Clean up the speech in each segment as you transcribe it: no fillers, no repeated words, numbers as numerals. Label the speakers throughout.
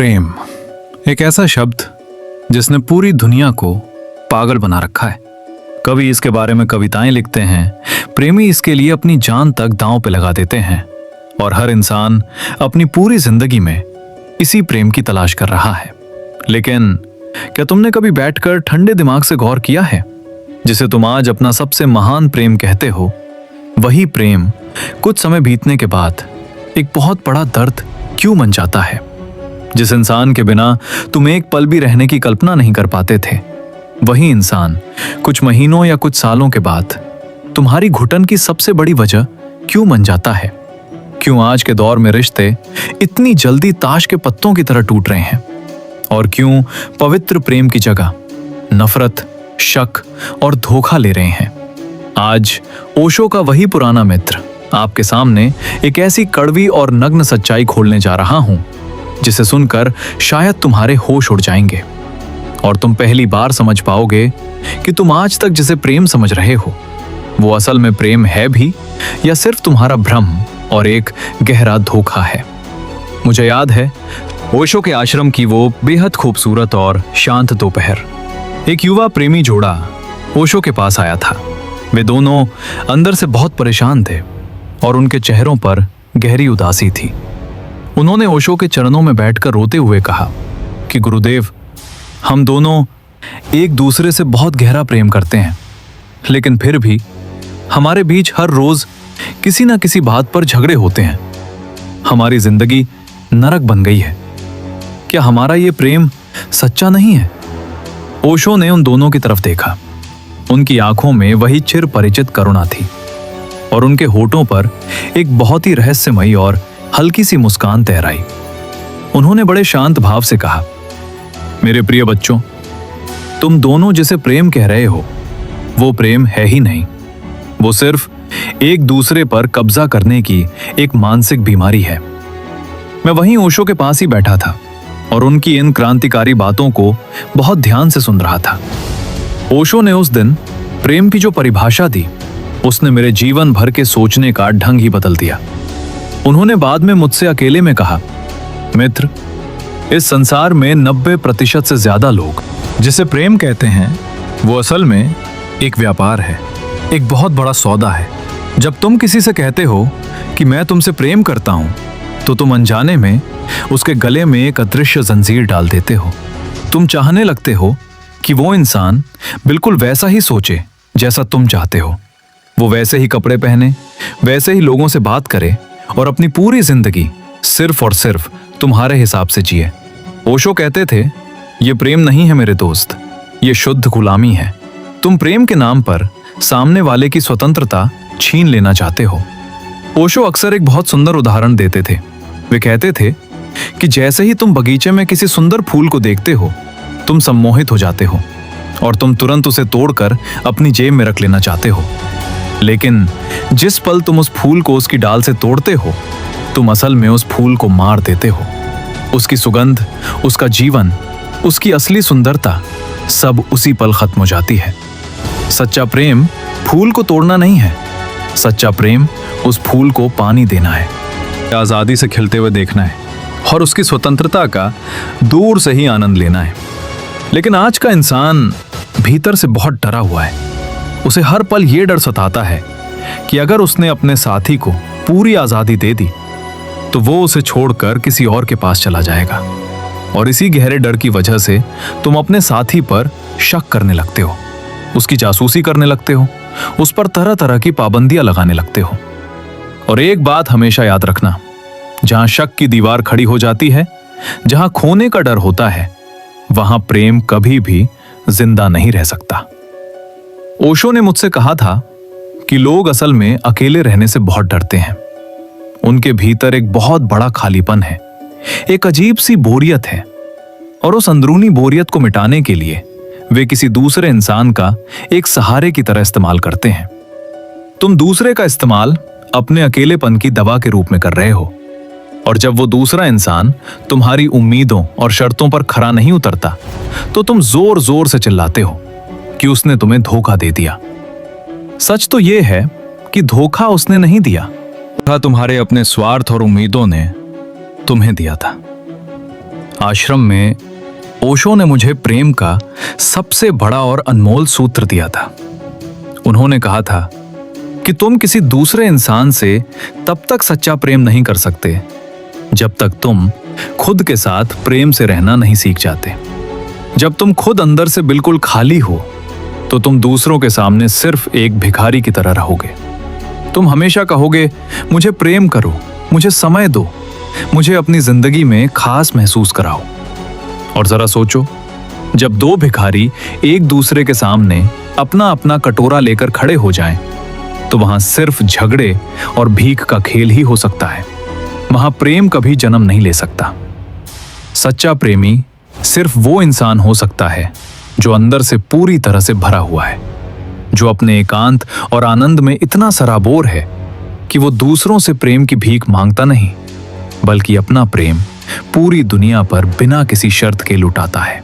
Speaker 1: प्रेम एक ऐसा शब्द जिसने पूरी दुनिया को पागल बना रखा है। कवि इसके बारे में कविताएं लिखते हैं, प्रेमी इसके लिए अपनी जान तक दांव पे लगा देते हैं और हर इंसान अपनी पूरी जिंदगी में इसी प्रेम की तलाश कर रहा है। लेकिन क्या तुमने कभी बैठकर ठंडे दिमाग से गौर किया है, जिसे तुम आज अपना सबसे महान प्रेम कहते हो, वही प्रेम कुछ समय बीतने के बाद एक बहुत बड़ा दर्द क्यों बन जाता है? जिस इंसान के बिना तुम एक पल भी रहने की कल्पना नहीं कर पाते थे, वही इंसान कुछ महीनों या कुछ सालों के बाद तुम्हारी घुटन की सबसे बड़ी वजह क्यों बन जाता है? क्यों आज के दौर में रिश्ते इतनी जल्दी ताश के पत्तों की तरह टूट रहे हैं? और क्यों पवित्र प्रेम की जगह नफरत, शक और धोखा ले रहे हैं? आज ओशो का वही पुराना मित्र आपके सामने एक ऐसी कड़वी और नग्न सच्चाई खोलने जा रहा हूं जिसे सुनकर शायद तुम्हारे होश उड़ जाएंगे और तुम पहली बार समझ पाओगे कि तुम आज तक जिसे प्रेम समझ रहे हो वो असल में प्रेम है भी या सिर्फ तुम्हारा भ्रम और एक गहरा धोखा है। मुझे याद है ओशो के आश्रम की वो बेहद खूबसूरत और शांत दोपहर। एक युवा प्रेमी जोड़ा ओशो के पास आया था। वे दोनों अंदर से बहुत परेशान थे और उनके चेहरों पर गहरी उदासी थी। उन्होंने ओशो के चरणों में बैठकर रोते हुए कहा कि गुरुदेव, हम दोनों एक दूसरे से बहुत गहरा प्रेम करते हैं, लेकिन फिर भी हमारे बीच हर रोज किसी ना किसी बात पर झगड़े होते हैं। हमारी जिंदगी नरक बन गई है। क्या हमारा ये प्रेम सच्चा नहीं है? ओशो ने उन दोनों की तरफ देखा। उनकी आंखों में वही चिर परिचित करुणा थी और उनके होठों पर एक बहुत ही रहस्यमयी और हल्की सी मुस्कान तैराई। उन्होंने बड़े शांत भाव से कहा, मेरे प्रिय बच्चों, तुम दोनों जिसे प्रेम कह रहे हो वो प्रेम है ही नहीं। वो सिर्फ एक दूसरे पर कब्जा करने की एक मानसिक बीमारी है। मैं वहीं ओशो के पास ही बैठा था और उनकी इन क्रांतिकारी बातों को बहुत ध्यान से सुन रहा था। ओशो ने उस दिन प्रेम की जो परिभाषा दी, उसने मेरे जीवन भर के सोचने का ढंग ही बदल दिया। उन्होंने बाद में मुझसे अकेले में कहा, मित्र, इस संसार में 90% से ज्यादा लोग जिसे प्रेम कहते हैं वो असल में एक व्यापार है, एक बहुत बड़ा सौदा है। जब तुम किसी से कहते हो कि मैं तुमसे प्रेम करता हूं, तो तुम अनजाने में उसके गले में एक अदृश्य जंजीर डाल देते हो। तुम चाहने लगते हो कि वो इंसान बिल्कुल वैसा ही सोचे जैसा तुम चाहते हो। वो वैसे ही कपड़े पहने, वैसे ही लोगों से बात करे और अपनी पूरी जिंदगी सिर्फ और सिर्फ तुम्हारे हिसाब से जिए। ओशो कहते थे, ये प्रेम नहीं है मेरे दोस्त, ये शुद्ध गुलामी है। तुम प्रेम के नाम पर सामने वाले की स्वतंत्रता छीन लेना चाहते हो। ओशो अक्सर एक बहुत सुंदर उदाहरण देते थे। वे कहते थे कि जैसे ही तुम बगीचे में किसी सुंदर फूल को देखते हो, तुम सम्मोहित हो जाते हो और तुम तुरंत उसे तोड़कर अपनी जेब में रख लेना चाहते हो। लेकिन जिस पल तुम उस फूल को उसकी डाल से तोड़ते हो, तुम असल में उस फूल को मार देते हो। उसकी सुगंध, उसका जीवन, उसकी असली सुंदरता सब उसी पल खत्म हो जाती है। सच्चा प्रेम फूल को तोड़ना नहीं है, सच्चा प्रेम उस फूल को पानी देना है, आजादी से खिलते हुए देखना है और उसकी स्वतंत्रता का दूर से ही आनंद लेना है। लेकिन आज का इंसान भीतर से बहुत डरा हुआ है। उसे हर पल ये डर सताता है कि अगर उसने अपने साथी को पूरी आजादी दे दी तो वो उसे छोड़कर किसी और के पास चला जाएगा। और इसी गहरे डर की वजह से तुम अपने साथी पर शक करने लगते हो, उसकी जासूसी करने लगते हो, उस पर तरह तरह की पाबंदियां लगाने लगते हो। और एक बात हमेशा याद रखना, जहां शक की दीवार खड़ी हो जाती है, जहां खोने का डर होता है, वहां प्रेम कभी भी जिंदा नहीं रह सकता। ओशो ने मुझसे कहा था कि लोग असल में अकेले रहने से बहुत डरते हैं। उनके भीतर एक बहुत बड़ा खालीपन है, एक अजीब सी बोरियत है, और उस अंदरूनी बोरियत को मिटाने के लिए वे किसी दूसरे इंसान का एक सहारे की तरह इस्तेमाल करते हैं। तुम दूसरे का इस्तेमाल अपने अकेलेपन की दवा के रूप में कर रहे हो, और जब वो दूसरा इंसान तुम्हारी उम्मीदों और शर्तों पर खरा नहीं उतरता, तो तुम जोर जोर से चिल्लाते हो कि उसने तुम्हें धोखा दे दिया। सच तो यह है कि धोखा उसने नहीं दिया, तुम्हारे अपने स्वार्थ और उम्मीदों ने तुम्हें दिया था। आश्रम में ओशो ने मुझे प्रेम का सबसे बड़ा और अनमोल सूत्र दिया था। उन्होंने कहा था कि तुम किसी दूसरे इंसान से तब तक सच्चा प्रेम नहीं कर सकते जब तक तुम खुद के साथ प्रेम से रहना नहीं सीख जाते। जब तुम खुद अंदर से बिल्कुल खाली हो तो तुम दूसरों के सामने सिर्फ एक भिखारी की तरह रहोगे। तुम हमेशा कहोगे, मुझे प्रेम करो, मुझे समय दो, मुझे अपनी जिंदगी में खास महसूस कराओ। और जरा सोचो, जब दो भिखारी एक दूसरे के सामने अपना अपना कटोरा लेकर खड़े हो जाएं, तो वहां सिर्फ झगड़े और भीख का खेल ही हो सकता है। वहां प्रेम कभी जन्म नहीं ले सकता। सच्चा प्रेमी सिर्फ वो इंसान हो सकता है जो अंदर से पूरी तरह से भरा हुआ है, जो अपने एकांत और आनंद में इतना सराबोर है कि वो दूसरों से प्रेम की भीख मांगता नहीं, बल्कि अपना प्रेम पूरी दुनिया पर बिना किसी शर्त के लुटाता है।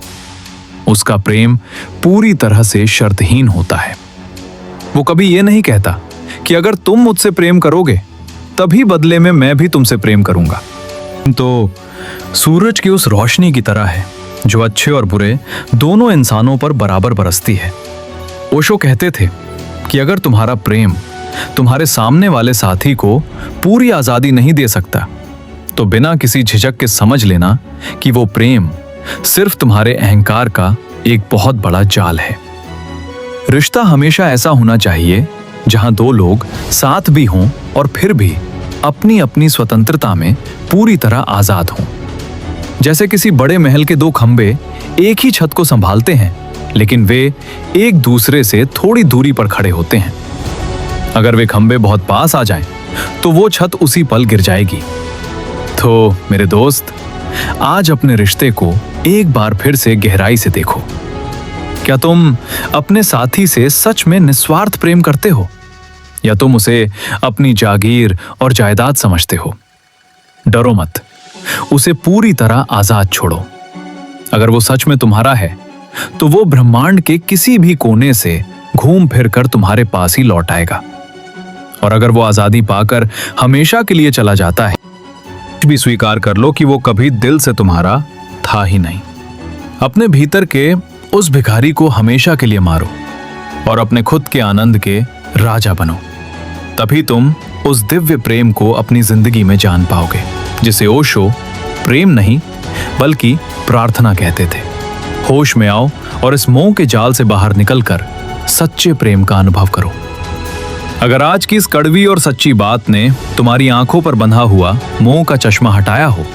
Speaker 1: उसका प्रेम पूरी तरह से शर्तहीन होता है। वो कभी ये नहीं कहता कि अगर तुम मुझसे प्रेम करोगे तभी बदले में मैं भी तुमसे प्रेम करूंगा। तो सूरज की उस रोशनी की तरह है जो अच्छे और बुरे दोनों इंसानों पर बराबर बरसती है। ओशो कहते थे कि अगर तुम्हारा प्रेम तुम्हारे सामने वाले साथी को पूरी आजादी नहीं दे सकता, तो बिना किसी झिझक के समझ लेना कि वो प्रेम सिर्फ तुम्हारे अहंकार का एक बहुत बड़ा जाल है। रिश्ता हमेशा ऐसा होना चाहिए जहां दो लोग साथ भी हों और फिर भी अपनी अपनी स्वतंत्रता में पूरी तरह आजाद हों। जैसे किसी बड़े महल के दो खंबे एक ही छत को संभालते हैं, लेकिन वे एक दूसरे से थोड़ी दूरी पर खड़े होते हैं। अगर वे खंबे बहुत पास आ जाएं, तो वो छत उसी पल गिर जाएगी। तो मेरे दोस्त, आज अपने रिश्ते को एक बार फिर से गहराई से देखो। क्या तुम अपने साथी से सच में निस्वार्थ प्रेम करते हो, या तुम उसे अपनी जागीर और जायदाद समझते हो? डरो मत, उसे पूरी तरह आजाद छोड़ो। अगर वो सच में तुम्हारा है, तो वो ब्रह्मांड के किसी भी कोने से घूम फिर कर तुम्हारे पास ही लौट आएगा। और अगर वो आजादी पाकर हमेशा के लिए चला जाता है, भी स्वीकार कर लो कि वो कभी दिल से तुम्हारा था ही नहीं। अपने भीतर के उस भिखारी को हमेशा के लिए मारो और अपने खुद के आनंद के राजा बनो। तभी तुम उस दिव्य प्रेम को अपनी जिंदगी में जान पाओगे, जिसे ओशो प्रेम नहीं बल्कि प्रार्थना कहते थे। होश में आओ और इस मोह के जाल से बाहर निकलकर सच्चे प्रेम का अनुभव करो। अगर आज की इस कड़वी और सच्ची बात ने तुम्हारी आंखों पर बंधा हुआ मोह का चश्मा हटाया हो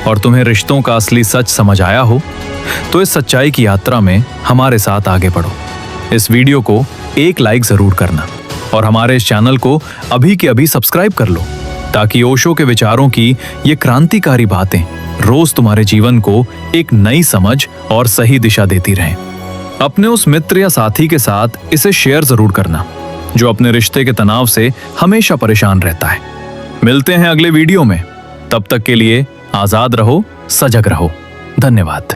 Speaker 1: और तुम्हें रिश्तों का असली सच समझ आया हो, तो इस सच्चाई की यात्रा में हमारे साथ आगे बढ़ो। इस वीडियो को एक लाइक जरूर करना और हमारे इस चैनल को अभी के अभी सब्सक्राइब कर लो, ताकि ओशो के विचारों की ये क्रांतिकारी बातें रोज तुम्हारे जीवन को एक नई समझ और सही दिशा देती रहें। अपने उस मित्र या साथी के साथ इसे शेयर जरूर करना जो अपने रिश्ते के तनाव से हमेशा परेशान रहता है। मिलते हैं अगले वीडियो में। तब तक के लिए आजाद रहो, सजग रहो। धन्यवाद।